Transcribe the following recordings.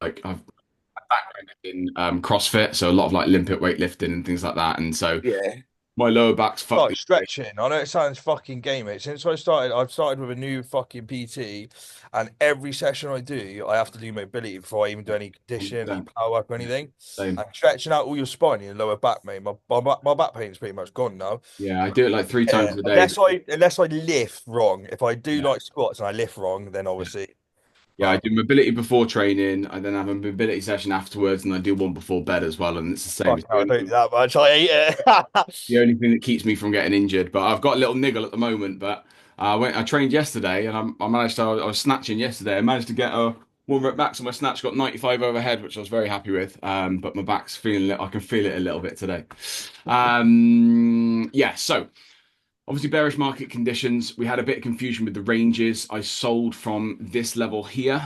like I've background in CrossFit, so a lot of like Olympic weightlifting and things like that. And so Yeah. my lower back's fucked. Like stretching. I know it sounds fucking gay, mate. Since I've started with a new fucking PT, and every session I do, I have to do mobility before I even do any conditioning, any 100%. power work or Yeah, anything. same. And stretching out all your spine, your lower back, mate. My back pain's pretty much gone now. Yeah, I do it like three Yeah, times a day. unless I lift wrong. If I do Yeah. like squats and I lift wrong, then Yeah. obviously. Yeah, I But do mobility before training. I then have a mobility session afterwards, and I do one before bed as well. And it's the same. fuck, no, I don't do that much. I hate The it. only thing that keeps me from getting injured. But I've got a little niggle at the moment. But I trained yesterday, and I managed to. I was snatching yesterday. I managed to get a one rep max on my snatch. Got 95 overhead, which I was very happy with. But my back's feeling it. I can feel it a little bit today. Yeah. So obviously bearish market conditions. We had a bit of confusion with the ranges. I sold from this level here,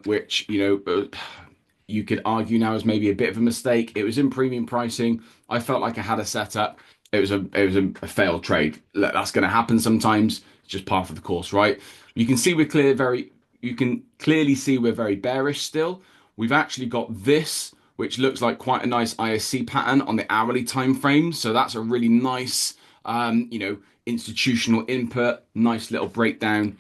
which you could argue now is maybe a bit of a mistake. It was in premium pricing. I felt like I had a setup. It was a failed trade. That's going to happen sometimes. It's just part of the course, right? You can see we're clear very. You can clearly see we're very bearish still. We've actually got this, which looks like quite a nice ISC pattern on the hourly time frame. So that's a really nice, institutional input. Nice little breakdown.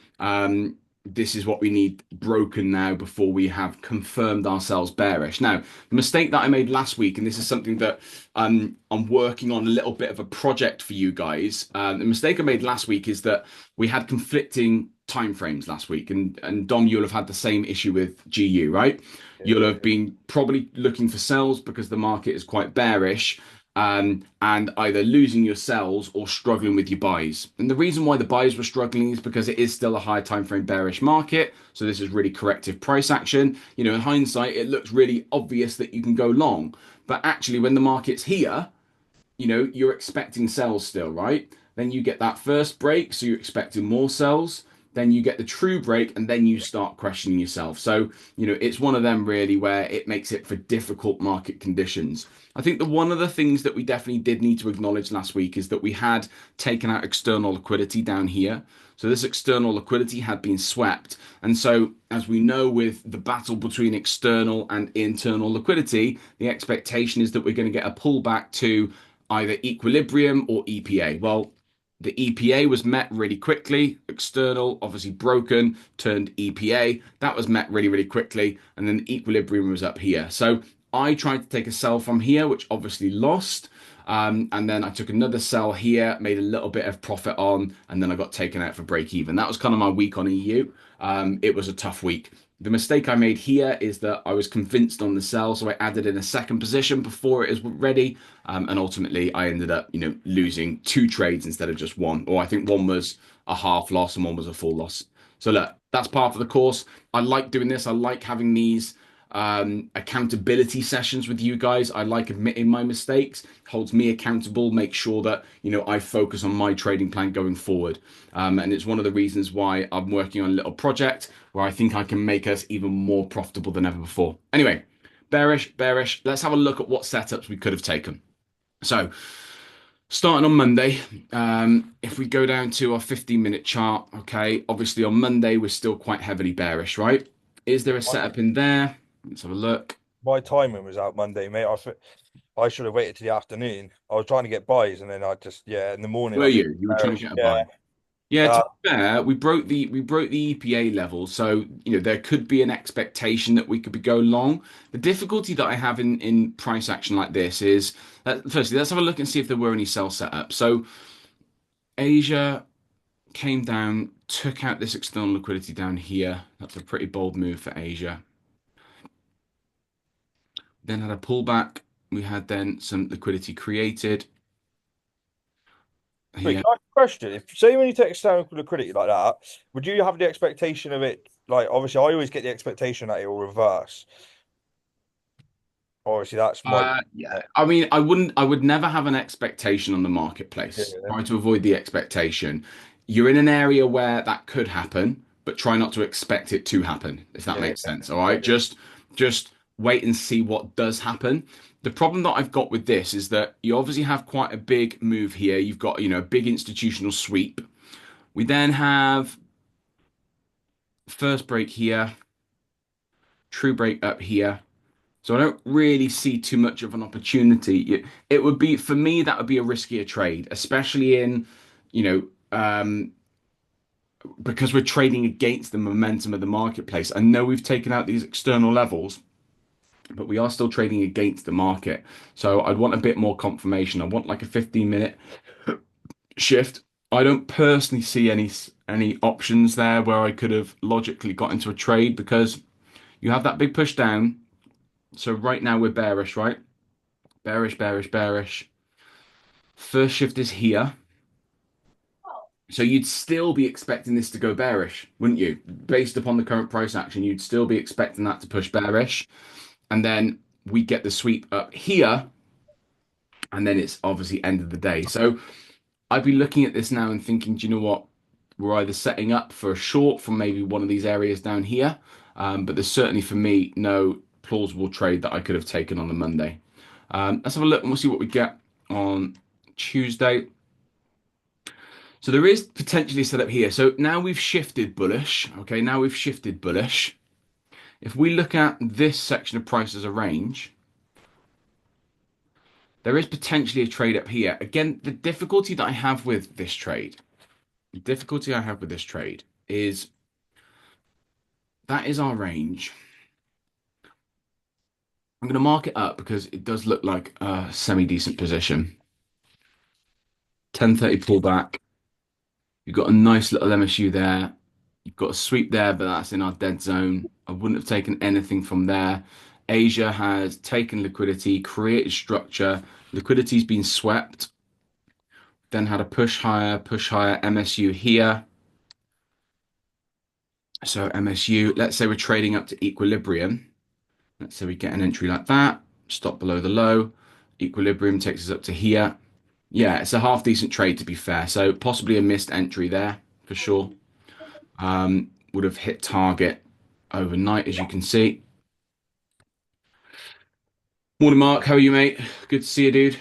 This is what we need broken now before we have confirmed ourselves bearish. Now, the mistake that I made last week, and this is something that I'm working on a little bit of a project for you guys. The mistake I made last week is that we had conflicting timeframes last week, and Dom, you'll have had the same issue with GU, right? You'll have been probably looking for sells because the market is quite bearish, and either losing your sells or struggling with your buys. And the reason why the buys were struggling is because it is still a high time frame bearish market. So this is really corrective price action. In hindsight, it looks really obvious that you can go long. But actually, when the market's here, you're expecting sells still, right? Then you get that first break, so you're expecting more sells. Then you get the true break, and then you start questioning yourself. So, it's one of them really where it makes it for difficult market conditions. I think that one of the things that we definitely did need to acknowledge last week is that we had taken out external liquidity down here. So this external liquidity had been swept. And so, as we know, with the battle between external and internal liquidity, the expectation is that we're going to get a pullback to either equilibrium or EPA. Well, the EPA was met really quickly. External, obviously broken, turned EPA. That was met really, really quickly. And then the equilibrium was up here. So I tried to take a sell from here, which obviously lost. And then I took another sell here, made a little bit of profit on, and then I got taken out for break even. That was kind of my week on EU. It was a tough week. The mistake I made here is that I was convinced on the sell, so I added in a second position before it was ready, and ultimately I ended up, losing two trades instead of just one. Or I think one was a half loss and one was a full loss. So look, that's part of the course. I like doing this. I like having these accountability sessions with you guys. I like admitting my mistakes, holds me accountable, make sure that, I focus on my trading plan going forward. And it's one of the reasons why I'm working on a little project where I think I can make us even more profitable than ever before. Anyway, bearish, bearish. Let's have a look at what setups we could have taken. So, starting on Monday, if we go down to our 15-minute chart, okay, obviously on Monday we're still quite heavily bearish, right? Is there a My, setup in there? Let's have a look. my timing was out Monday, mate. I should have waited till the afternoon. I was trying to get buys, and then I just in the morning Were I just you? You were trying to get a yeah. buy. Yeah, to Uh, be fair, we broke the EPA level, so there could be an expectation that we could be go long. The difficulty that I have in price action like this is, firstly, let's have a look and see if there were any sell setups. So Asia came down, took out this external liquidity down here. That's a pretty bold move for Asia. Then had a pullback. We had then some liquidity created Wait, here. can I ask a question? If say when you take external liquidity like that, would you have the expectation of it? Like, obviously, I always get the expectation that it will reverse. Obviously, that's my Yeah, I mean, I would never have an expectation on the marketplace. yeah, Try to avoid the expectation. You're in an area where that could happen, but try not to expect it to happen, if that yeah, makes sense. All right. Just wait and see what does happen. The problem that I've got with this is that you obviously have quite a big move here. You've got, a big institutional sweep. We then have first break here. true break up here. So I don't really see too much of an opportunity. It would be, for me, that would be a riskier trade, especially in, you know, because we're trading against the momentum of the marketplace. I know we've taken out these external levels, but we are still trading against the market. So I'd want a bit more confirmation. I want like a 15-minute shift. I don't personally see any options there where I could have logically got into a trade because you have that big push down. So right now we're bearish, right? Bearish, bearish, bearish. First shift is here. So you'd still be expecting this to go bearish, wouldn't you? Based upon the current price action, you'd still be expecting that to push bearish. And then we get the sweep up here, and then it's obviously end of the day. So I'd be looking at this now and thinking, do you know what? We're either setting up for a short from maybe one of these areas down here, but there's certainly for me no plausible trade that I could have taken on the Monday. Let's have a look and we'll see what we get on Tuesday. So there is potentially set up here. So now we've shifted bullish. Okay, now we've shifted bullish. If we look at this section of price as a range, there is potentially a trade up here. Again, the difficulty that I have with this trade, the difficulty I have with this trade is that is our range. I'm going to mark it up because it does look like a semi-decent position. 10:30 pullback. You've got a nice little MSU there. You've got a sweep there, but that's in our dead zone. I wouldn't have taken anything from there. Asia has taken liquidity, created structure. Liquidity's been swept. Then had a push higher, MSU here. So MSU, let's say we're trading up to equilibrium. Let's say we get an entry like that, stop below the low. Equilibrium takes us up to here. Yeah, it's a half decent trade to be fair. So possibly a missed entry there for sure. Would have hit target overnight, as you can see. Morning, Mark. How are you, mate? Good to see you, dude.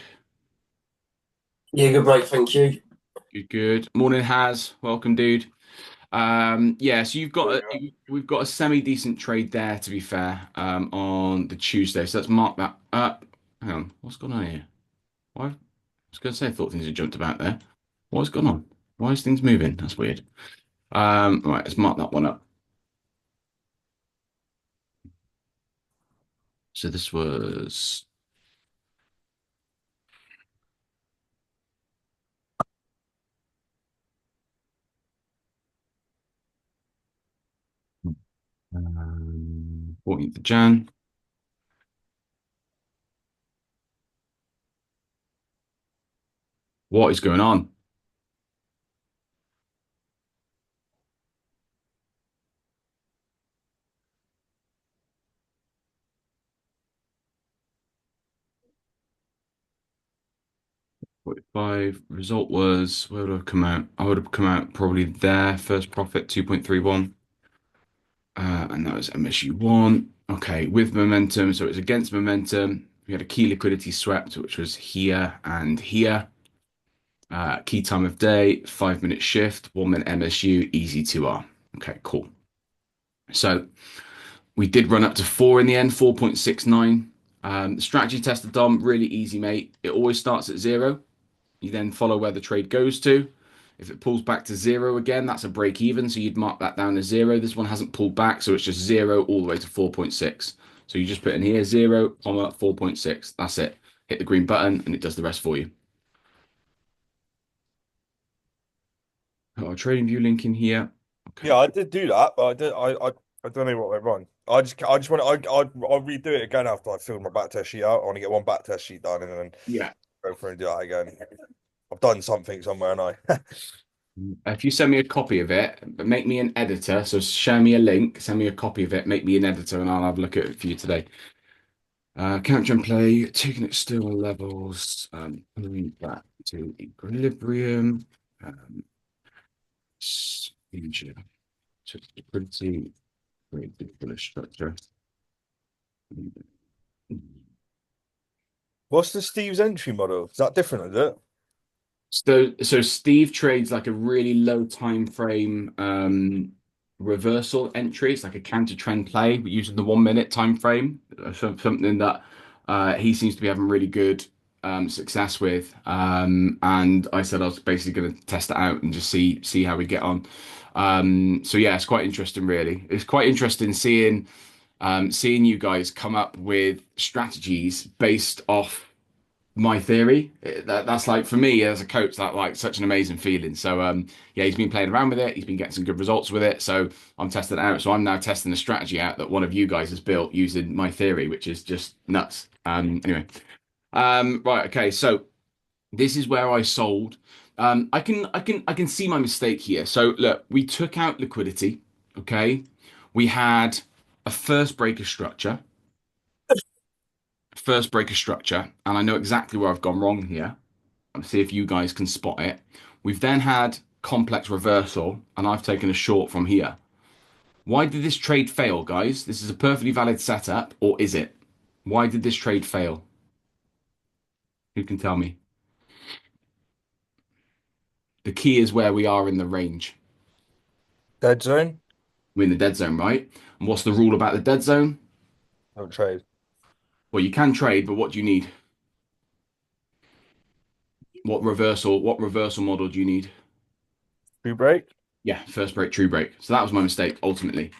Yeah, good break, thank you. Good, good. Morning, Haz. Welcome, dude. Yeah, so we've got a semi-decent trade there, to be fair, on the Tuesday. So let's mark that up. Hang on, what's going on here? Why? I was going to say I thought things had jumped about there. What's going on? Why is things moving? That's weird. Right, let's mark that one up. So this was um, 14th of Jan. What is going on? Five result was where would I have come out? I would have come out probably there. First profit 2.31. And that was MSU1. Okay, with momentum. So it's against momentum. We had a key liquidity swept, which was here and here. Key time of day, 5 minute shift, 1 minute MSU, easy 2R. Okay, cool. So we did run up to four in the end, 4.69. Strategy test of Dom, really easy, mate. It always starts at zero. You then follow where the trade goes to. If it pulls back to zero again, that's a break even. So you'd mark that down as zero. This one hasn't pulled back, so it's just zero all the way to 4.6. So you just put in here 0, 4.6. That's it. Hit the green button and it does the rest for you. Got our trading view link in here. Okay. Yeah, I did do that, but I don't know what went wrong. I just want to I'll redo it again after I filled my backtest sheet out. I want to get one backtest sheet done and then Yeah. go through and do that again. I've done something somewhere and I If you send me a copy of it, but make me an editor. So share me a link, send me a copy of it, make me an editor, and I'll have a look at it for you today. Capture and play, taking external levels, pulling back to equilibrium, speed to liquidity, create the bullish structure. What's the Steve's entry model? Is that different, is it? So Steve trades like a really low time frame. reversal entry. It's like a counter trend play using the 1 minute time frame. Something that he seems to be having really good success with. And I said I was basically going to test it out and just see how we get on. So yeah, it's quite interesting, really. It's quite interesting seeing you guys come up with strategies based off my theory. That's like for me as a coach, that like such an amazing feeling. So yeah, he's been playing around with it. He's been getting some good results with it. So I'm testing it out. So I'm now testing the strategy out that one of you guys has built using my theory, which is just nuts. Anyway, right, okay. So this is where I sold. I can see my mistake here. So look, we took out liquidity. Okay, we had a first breaker structure, and I know exactly where I've gone wrong here. I'll see if you guys can spot it. We've then had complex reversal, and I've taken a short from here. Why did this trade fail, guys? This is a perfectly valid setup, or is it? Why did this trade fail? Who can tell me? The key is where we are in the range. Dead zone. We're in the dead zone, right? And what's the rule about the dead zone? Don't trade. Well, you can trade, but what do you need? What reversal model do you need? Free break. Yeah, first break, true break. So that was my mistake ultimately.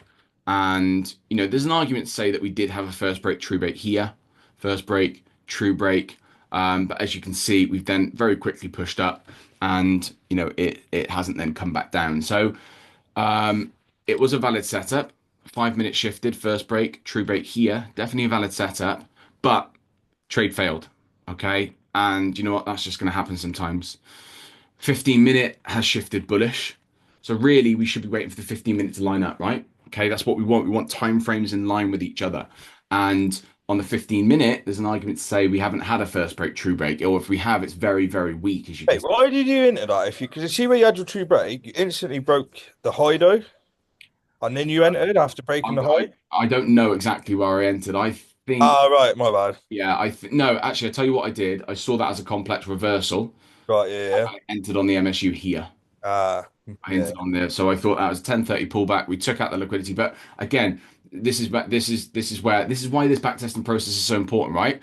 And there's an argument to say that we did have a first break, true break here, first break, true break. But as you can see, we've then very quickly pushed up, and it hasn't then come back down. So it was a valid setup. 5 minutes shifted, first break, true break here, definitely a valid setup, but trade failed. Okay, and you know what? That's just going to happen sometimes. 15-minute has shifted bullish. So really, we should be waiting for the 15 minute to line up, right? Okay, that's what we want. We want time frames in line with each other. And on the 15-minute, there's an argument to say we haven't had a first break, true break, or if we have, it's very, very weak, as you can Wait, see. why did you enter that? Because you see where you had your true break, you instantly broke the high though, and then you entered after breaking the high. I don't know exactly where I entered. I think, Ah, right, my bad. yeah, no, actually, I tell you what I did. I saw that as a complex reversal. Right, yeah, yeah. I entered on the MSU here. Ah, I yeah. entered on there. So I thought that was 10:30 pullback. We took out the liquidity, but again, this is why this backtesting process is so important, right?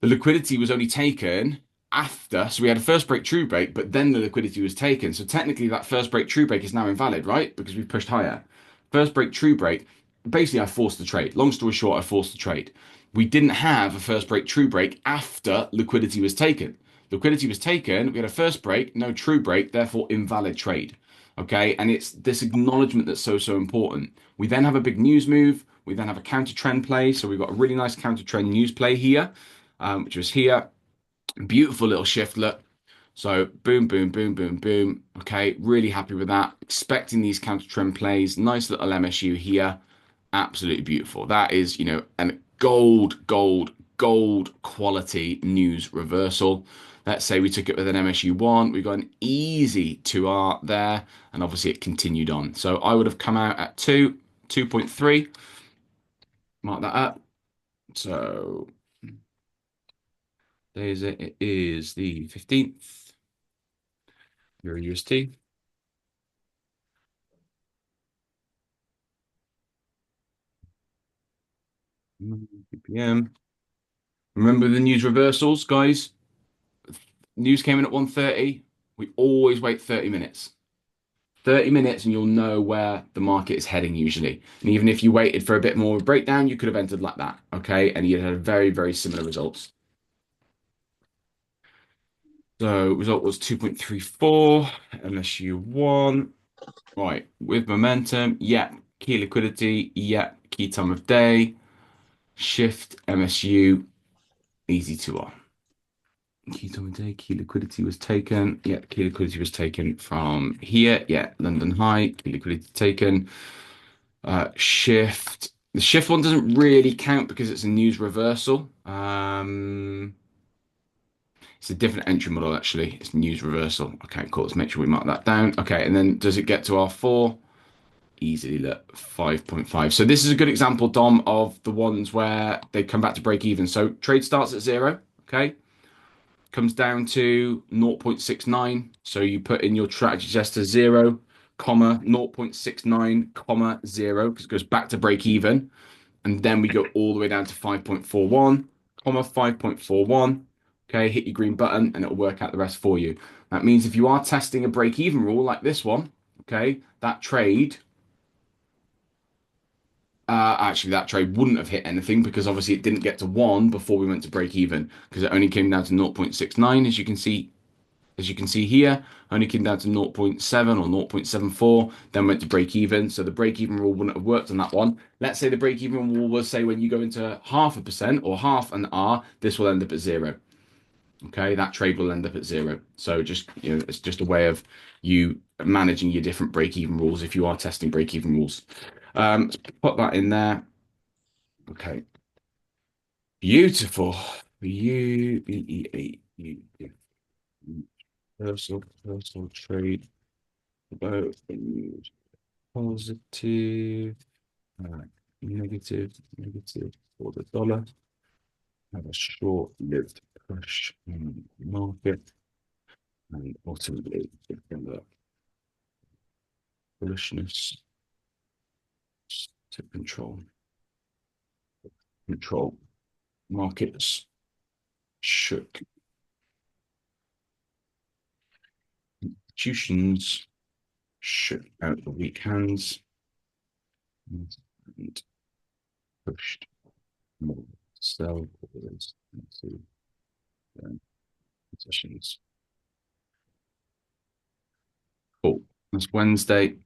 The liquidity was only taken after, so we had a first break true break, but then the liquidity was taken. So technically, that first break true break is now invalid, right? Because we've pushed higher. First break true break. Basically, I forced the trade. Long story short, I forced the trade. We didn't have a first break true break after liquidity was taken. Liquidity was taken. We had a first break, no true break, therefore invalid trade. Okay, and it's this acknowledgement that's so important. We then have a big news move. We then have a counter trend play. So we've got a really nice counter trend news play here, which was here. Beautiful little shift look. So boom, boom, boom, boom, boom. Okay, really happy with that. Expecting these counter trend plays. Nice little MSU here. Absolutely beautiful. That is, a gold quality news reversal. Let's say we took it with an MSU1. We got an easy 2R there, and obviously it continued on. So I would have come out at 2.3. Mark that up. So there's it. It is the 15th. EURUSD. BPM. Remember the news reversals, guys? News came in at 1:30. We always wait 30 minutes. 30 minutes and you'll know where the market is heading usually. And even if you waited for a bit more of a breakdown, you could have entered like that. Okay. And you had very, very similar results. So result was 2.34, MSU1. Right. With momentum. Yeah. Key liquidity. Yeah. Key time of day. Shift MSU. Easy to on. Key time of day, key liquidity was taken. Yeah, key liquidity was taken from here. Yeah, London high, key liquidity taken. Shift. The shift one doesn't really count because it's a news reversal. It's a different entry model actually. It's news reversal. Okay, cool. Let's make sure we mark that down. Okay, and then does it get to R4? Easily look 5.5. So this is a good example, Dom, of the ones where they come back to break even. So trade starts at 0. Okay, comes down to 0.69. So you put in your strategy test to 0, comma 0.69, comma 0, because it goes back to break even. And then we go all the way down to 5.41, comma 5.41. Okay, hit your green button and it'll work out the rest for you. That means if you are testing a break even rule like this one, okay, that trade, actually that trade wouldn't have hit anything because obviously it didn't get to 1 before we went to break even because it only came down to 0.69 as you can see here, only came down to 0.7 or 0.74, then went to break even. So the break even rule wouldn't have worked on that one. Let's say the break even rule was say when you go into 0.5% or half an R, this will end up at 0. Okay, that trade will end up at 0. So just, it's just a way of you managing your different break even rules if you are testing break even rules. Let's put that in there. Okay. Beautiful. Personal trade about positive, negative for the dollar. Have a short-lived push in the market, and ultimately the bullishness to control markets shook. Institutions shook out the weak hands and pushed more sell orders into positions. Cool. That's Wednesday.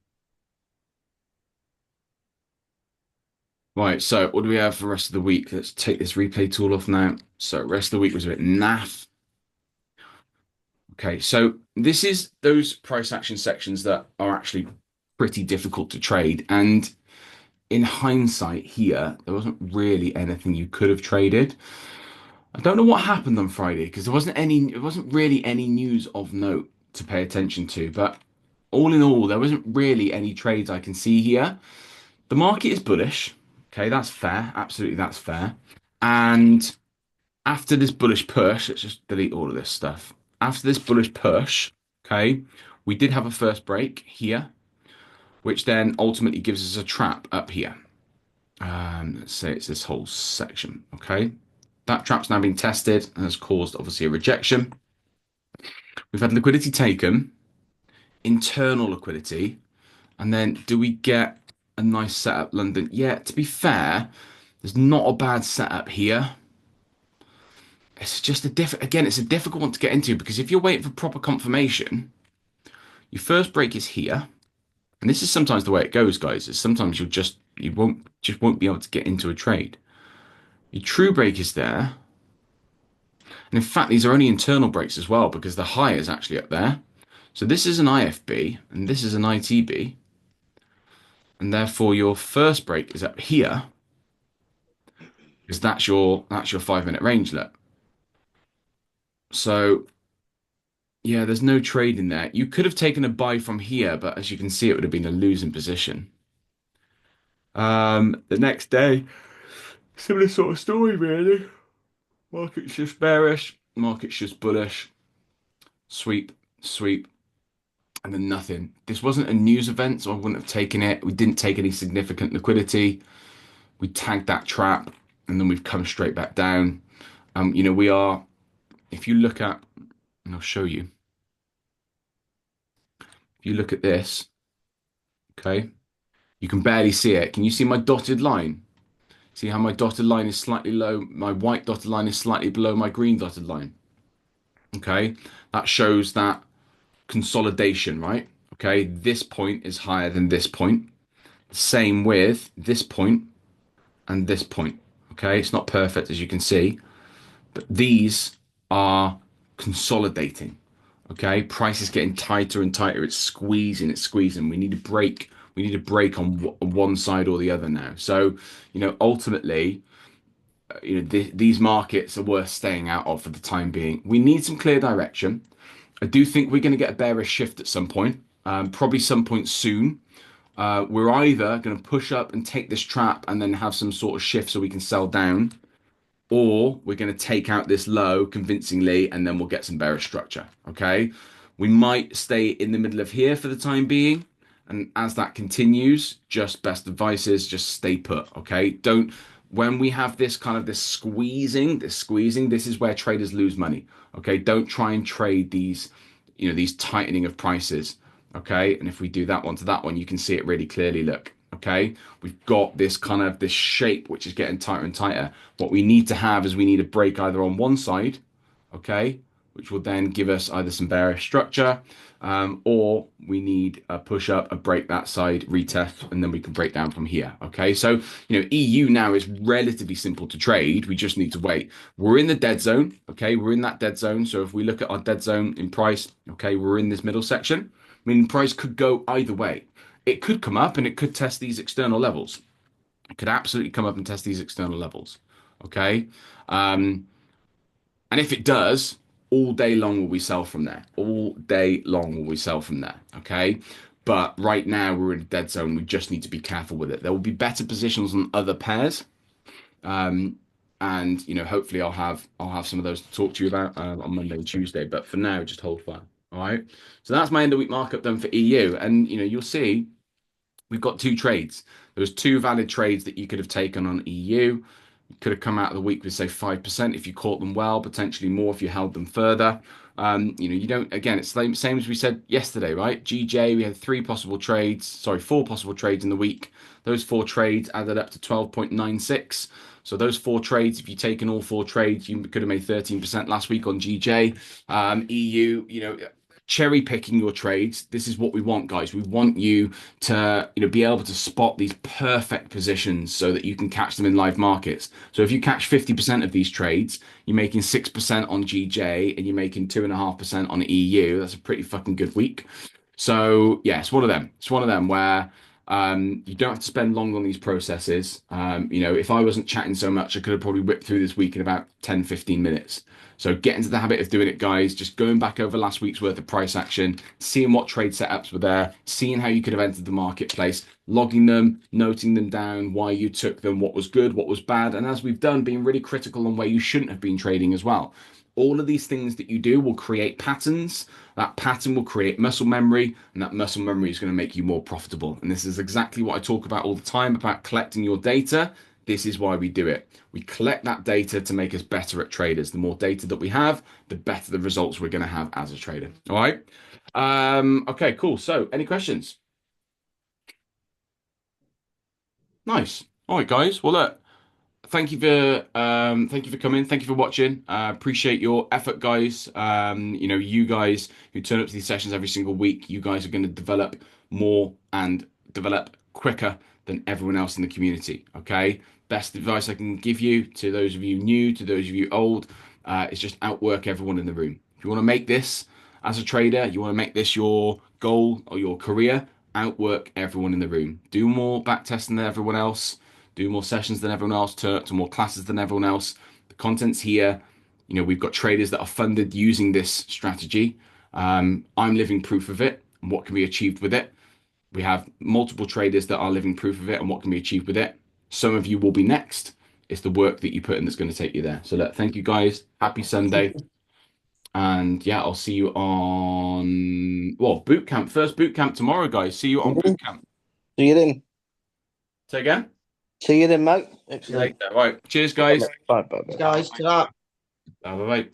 Right, so what do we have for the rest of the week? Let's take this replay tool off now. So rest of the week was a bit naff. Okay, so this is those price action sections that are actually pretty difficult to trade. And in hindsight here, there wasn't really anything you could have traded. I don't know what happened on Friday because it wasn't really any news of note to pay attention to. But all in all, there wasn't really any trades I can see here. The market is bullish. Okay, that's fair. Absolutely, that's fair. And after this bullish push, let's just delete all of this stuff. After this bullish push, okay, we did have a first break here, which then ultimately gives us a trap up here. Let's say it's this whole section, okay? That trap's now been tested and has caused obviously a rejection. We've had liquidity taken, internal liquidity, and then do we get a nice setup, London? Yeah, to be fair, there's not a bad setup here. It's just it's a difficult one to get into because if you're waiting for proper confirmation, your first break is here. And this is sometimes the way it goes, guys, is sometimes you won't be able to get into a trade. Your true break is there. And in fact, these are only internal breaks as well because the high is actually up there. So this is an IFB and this is an ITB. And therefore your first break is up here because that's your 5-minute range lit. So yeah, there's no trade in there. You could have taken a buy from here, but as you can see, it would have been a losing position. The next day, similar sort of story, really. Market's just bearish, market's just bullish. Sweep, sweep, and then nothing. This wasn't a news event, so I wouldn't have taken it. We didn't take any significant liquidity. We tagged that trap, and then we've come straight back down. We are, if you look at, and I'll show you. If you look at this, okay, you can barely see it. Can you see my dotted line? See how my dotted line is slightly low, my white dotted line is slightly below my green dotted line. Okay, that shows that consolidation, right? Okay, this point is higher than this point. Same with this point and this point. Okay, it's not perfect as you can see, but these are consolidating. Okay, price is getting tighter and tighter. It's squeezing, it's squeezing. We need a break. We need a break on one side or the other now. So, ultimately, these markets are worth staying out of for the time being. We need some clear direction. I do think we're going to get a bearish shift at some point, probably some point soon. We're either going to push up and take this trap and then have some sort of shift so we can sell down, or we're going to take out this low convincingly and then we'll get some bearish structure. Okay, we might stay in the middle of here for the time being, And as that continues, just best advice is just stay put. Okay. Don't, when we have this kind of this squeezing, this is where traders lose money. Okay. Don't try and trade these, these tightening of prices. Okay. And if we do that one to that one, you can see it really clearly. Look. Okay. We've got this kind of this shape, which is getting tighter and tighter. What we need to have is we need a break either on one side. Okay, which will then give us either some bearish structure, or we need a push up, a break that side, retest, and then we can break down from here. Okay, so EU now is relatively simple to trade. We just need to wait. We're in the dead zone. Okay, we're in that dead zone. So if we look at our dead zone in price, okay, we're in this middle section. I mean, price could go either way. It could come up and it could test these external levels. It could absolutely come up and test these external levels. Okay. And if it does, all day long will we sell from there. All day long will we sell from there. Okay. But right now we're in a dead zone. We just need to be careful with it. There will be better positions on other pairs. And hopefully I'll have some of those to talk to you about on Monday and Tuesday. But for now, just hold fire. All right. So that's my end of week markup done for EU. And you'll see we've got two trades. There was two valid trades that you could have taken on EU. You could have come out of the week with say 5% if you caught them well, potentially more if you held them further. You don't, again, it's the same as we said yesterday, right? GJ, we had four possible trades in the week. Those four trades added up to 12.96. So those four trades, if you've taken all four trades, you could have made 13% last week on GJ. EU, cherry picking your trades. This is what we want, guys. We want you to, be able to spot these perfect positions so that you can catch them in live markets. So if you catch 50% of these trades, you're making 6% on GJ and you're making 2.5% on EU. That's a pretty fucking good week. So yeah, it's one of them. It's one of them where you don't have to spend long on these processes. If I wasn't chatting so much, I could have probably whipped through this week in about 10, 15 minutes. So get into the habit of doing it, guys. Just going back over last week's worth of price action, seeing what trade setups were there, seeing how you could have entered the marketplace, logging them, noting them down, why you took them, what was good, what was bad. And as we've done, being really critical on where you shouldn't have been trading as well. All of these things that you do will create patterns. That pattern will create muscle memory, and that muscle memory is going to make you more profitable. And this is exactly what I talk about all the time about collecting your data. This is why we do it. We collect that data to make us better at traders. The more data that we have, the better the results we're going to have as a trader. All right. Okay, cool. So any questions? Nice. All right, guys. Well, look, thank you for coming. Thank you for watching. Appreciate your effort, guys. You guys who turn up to these sessions every single week, you guys are going to develop more and develop quicker than everyone else in the community. Okay. Best advice I can give you to those of you new, to those of you old, is just outwork everyone in the room. If you want to make this as a trader, you want to make this your goal or your career, outwork everyone in the room. Do more backtesting than everyone else. Do more sessions than everyone else, to more classes than everyone else. The content's here. We've got traders that are funded using this strategy. I'm living proof of it and what can be achieved with it. We have multiple traders that are living proof of it and what can be achieved with it. Some of you will be next. It's the work that you put in that's going to take you there. So look, thank you guys. Happy Sunday. And yeah, I'll see you on, bootcamp. First bootcamp tomorrow, guys. See you on bootcamp. See you then. Say again? See you then, mate. Excellent. Later. Right. Cheers, guys. Bye. Guys, to that. Bye bye.